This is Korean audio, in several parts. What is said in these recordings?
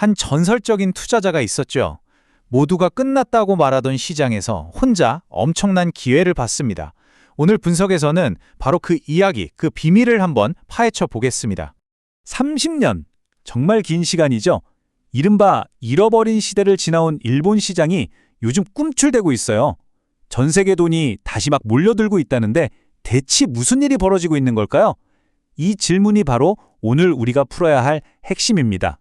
한 전설적인 투자자가 있었죠. 모두가 끝났다고 말하던 시장에서 혼자 엄청난 기회를 봤습니다. 오늘 분석에서는 바로 그 이야기, 그 비밀을 한번 파헤쳐 보겠습니다. 30년, 정말 긴 시간이죠. 이른바 잃어버린 시대를 지나온 일본 시장이 요즘 꿈틀대고 있어요. 전 세계 돈이 다시 막 몰려들고 있다는데 대체 무슨 일이 벌어지고 있는 걸까요? 이 질문이 바로 오늘 우리가 풀어야 할 핵심입니다.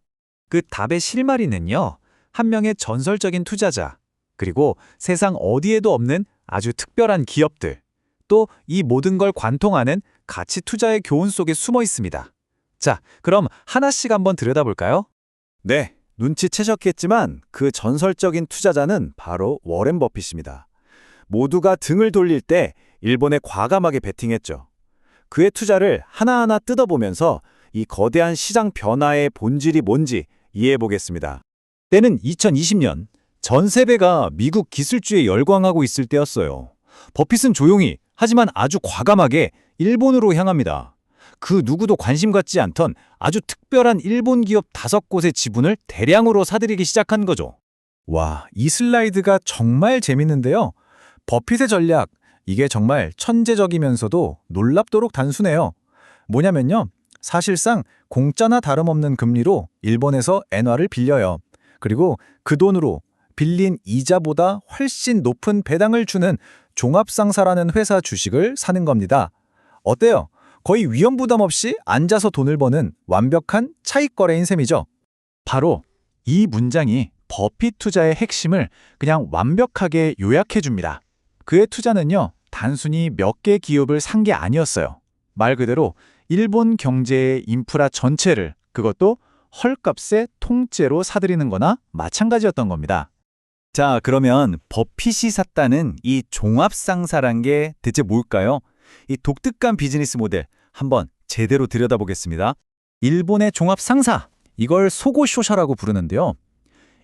그 답의 실마리는요, 한 명의 전설적인 투자자, 그리고 세상 어디에도 없는 아주 특별한 기업들, 또 이 모든 걸 관통하는 가치 투자의 교훈 속에 숨어 있습니다. 자, 그럼 하나씩 한번 들여다볼까요? 네, 눈치채셨겠지만 그 전설적인 투자자는 바로 워렌 버핏입니다. 모두가 등을 돌릴 때 일본에 과감하게 베팅했죠. 그의 투자를 하나하나 뜯어보면서 이 거대한 시장 변화의 본질이 뭔지 이해해보겠습니다. 때는 2020년, 전 세계가 미국 기술주에 열광하고 있을 때였어요. 버핏은 조용히, 하지만 아주 과감하게 일본으로 향합니다. 그 누구도 관심 갖지 않던 아주 특별한 일본 기업 5곳의 지분을 대량으로 사들이기 시작한 거죠. 와, 이 슬라이드가 정말 재밌는데요. 버핏의 전략, 이게 정말 천재적이면서도 놀랍도록 단순해요. 뭐냐면요, 사실상 공짜나 다름없는 금리로 일본에서 엔화를 빌려요. 그리고 그 돈으로 빌린 이자보다 훨씬 높은 배당을 주는 종합상사라는 회사 주식을 사는 겁니다. 어때요? 거의 위험부담 없이 앉아서 돈을 버는 완벽한 차익 거래인 셈이죠. 바로 이 문장이 버핏 투자의 핵심을 그냥 완벽하게 요약해 줍니다. 그의 투자는요, 단순히 몇 개 기업을 산 게 아니었어요. 말 그대로 일본 경제의 인프라 전체를, 그것도 헐값에 통째로 사들이는 거나 마찬가지였던 겁니다. 자, 그러면 버핏이 샀다는 이 종합상사란 게 대체 뭘까요? 이 독특한 비즈니스 모델 한번 제대로 들여다보겠습니다. 일본의 종합상사, 이걸 소고쇼샤라고 부르는데요.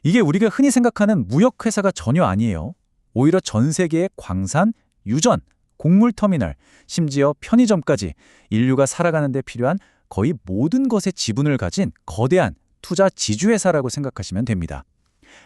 이게 우리가 흔히 생각하는 무역회사가 전혀 아니에요. 오히려 전 세계의 광산, 유전, 곡물터미널, 심지어 편의점까지 인류가 살아가는 데 필요한 거의 모든 것의 지분을 가진 거대한 투자 지주회사라고 생각하시면 됩니다.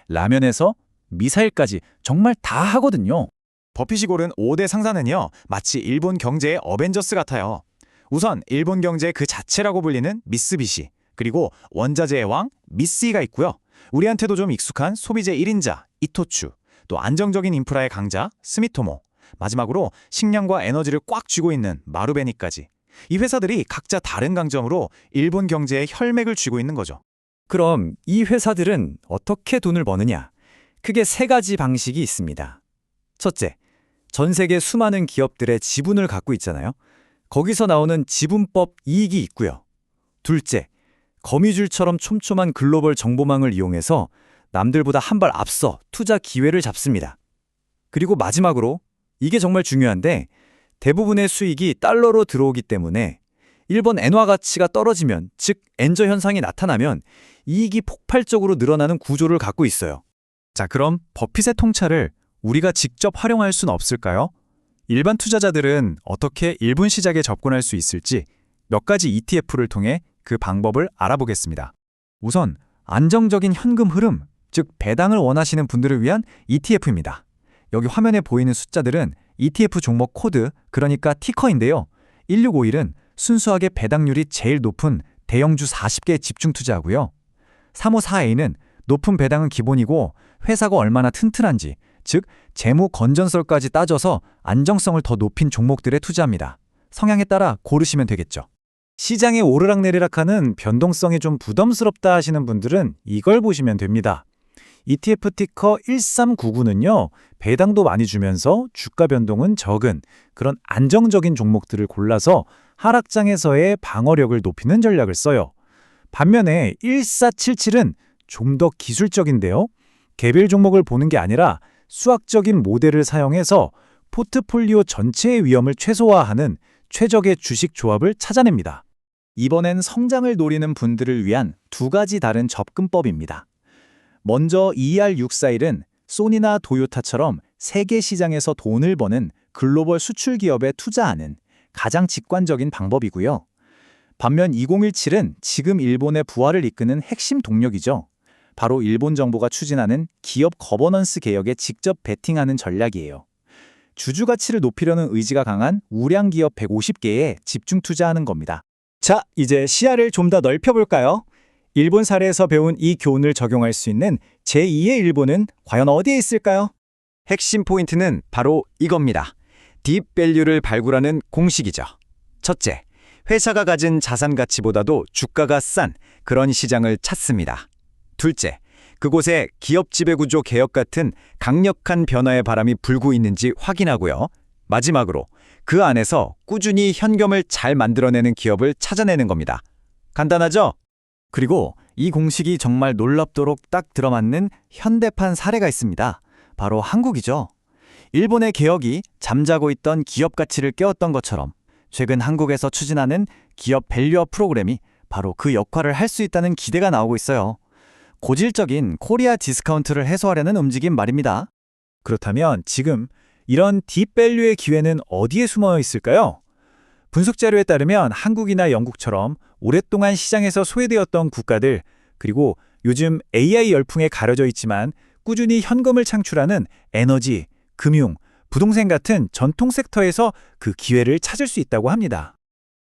라면에서 미사일까지 정말 다 하거든요. 버핏이 고른 5대 상사는요, 마치 일본 경제의 어벤져스 같아요. 우선 일본 경제의 그 자체라고 불리는 미쓰비시, 그리고 원자재의 왕 미쓰이가 있고요. 우리한테도 좀 익숙한 소비재 1인자 이토추, 또 안정적인 인프라의 강자 스미토모, 마지막으로 식량과 에너지를 꽉 쥐고 있는 마루베니까지. 이 회사들이 각자 다른 강점으로 일본 경제에 혈맥을 쥐고 있는 거죠. 그럼 이 회사들은 어떻게 돈을 버느냐? 크게 3가지 방식이 있습니다. 첫째, 전 세계 수많은 기업들의 지분을 갖고 있잖아요. 거기서 나오는 지분법 이익이 있고요. 둘째, 거미줄처럼 촘촘한 글로벌 정보망을 이용해서 남들보다 한 발 앞서 투자 기회를 잡습니다. 그리고 마지막으로, 이게 정말 중요한데, 대부분의 수익이 달러로 들어오기 때문에 일본 엔화 가치가 떨어지면, 즉 엔저 현상이 나타나면 이익이 폭발적으로 늘어나는 구조를 갖고 있어요. 자, 그럼 버핏의 통찰을 우리가 직접 활용할 수는 없을까요? 일반 투자자들은 어떻게 일본 시장에 접근할 수 있을지 몇 가지 ETF를 통해 그 방법을 알아보겠습니다. 우선 안정적인 현금 흐름, 즉 배당을 원하시는 분들을 위한 ETF입니다. 여기 화면에 보이는 숫자들은 ETF 종목 코드, 그러니까 티커인데요. 1651은 순수하게 배당률이 제일 높은 대형주 40개 집중 투자하고요. 354A는 높은 배당은 기본이고 회사가 얼마나 튼튼한지, 즉 재무 건전성까지 따져서 안정성을 더 높인 종목들에 투자합니다. 성향에 따라 고르시면 되겠죠. 시장의 오르락내리락하는 변동성이 좀 부담스럽다 하시는 분들은 이걸 보시면 됩니다. ETF 티커 1399는요, 배당도 많이 주면서 주가 변동은 적은 그런 안정적인 종목들을 골라서 하락장에서의 방어력을 높이는 전략을 써요. 반면에 1477은 좀 더 기술적인데요. 개별 종목을 보는 게 아니라 수학적인 모델을 사용해서 포트폴리오 전체의 위험을 최소화하는 최적의 주식 조합을 찾아냅니다. 이번엔 성장을 노리는 분들을 위한 2가지 다른 접근법입니다. 먼저 ER641은 소니나 도요타처럼 세계 시장에서 돈을 버는 글로벌 수출 기업에 투자하는 가장 직관적인 방법이고요. 반면 2017은 지금 일본의 부활을 이끄는 핵심 동력이죠. 바로 일본 정부가 추진하는 기업 거버넌스 개혁에 직접 베팅하는 전략이에요. 주주 가치를 높이려는 의지가 강한 우량 기업 150개에 집중 투자하는 겁니다. 자, 이제 시야를 좀 더 넓혀볼까요? 일본 사례에서 배운 이 교훈을 적용할 수 있는 제2의 일본은 과연 어디에 있을까요? 핵심 포인트는 바로 이겁니다. 딥밸류를 발굴하는 공식이죠. 첫째, 회사가 가진 자산 가치보다도 주가가 싼 그런 시장을 찾습니다. 둘째, 그곳에 기업 지배구조 개혁 같은 강력한 변화의 바람이 불고 있는지 확인하고요. 마지막으로 그 안에서 꾸준히 현금을 잘 만들어내는 기업을 찾아내는 겁니다. 간단하죠? 그리고 이 공식이 정말 놀랍도록 딱 들어맞는 현대판 사례가 있습니다. 바로 한국이죠. 일본의 개혁이 잠자고 있던 기업 가치를 깨웠던 것처럼 최근 한국에서 추진하는 기업 밸류업 프로그램이 바로 그 역할을 할 수 있다는 기대가 나오고 있어요. 고질적인 코리아 디스카운트를 해소하려는 움직임 말입니다. 그렇다면 지금 이런 딥밸류의 기회는 어디에 숨어 있을까요? 분석 자료에 따르면 한국이나 영국처럼 오랫동안 시장에서 소외되었던 국가들, 그리고 요즘 AI 열풍에 가려져 있지만 꾸준히 현금을 창출하는 에너지, 금융, 부동산 같은 전통 섹터에서 그 기회를 찾을 수 있다고 합니다.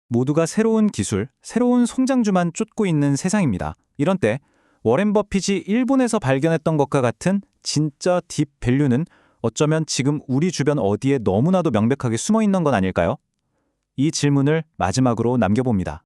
모두가 새로운 기술, 새로운 성장주만 쫓고 있는 세상입니다. 이런 때 워렌 버핏이 일본에서 발견했던 것과 같은 진짜 딥밸류는 어쩌면 지금 우리 주변 어디에 너무나도 명백하게 숨어 있는 건 아닐까요? 이 질문을 마지막으로 남겨봅니다.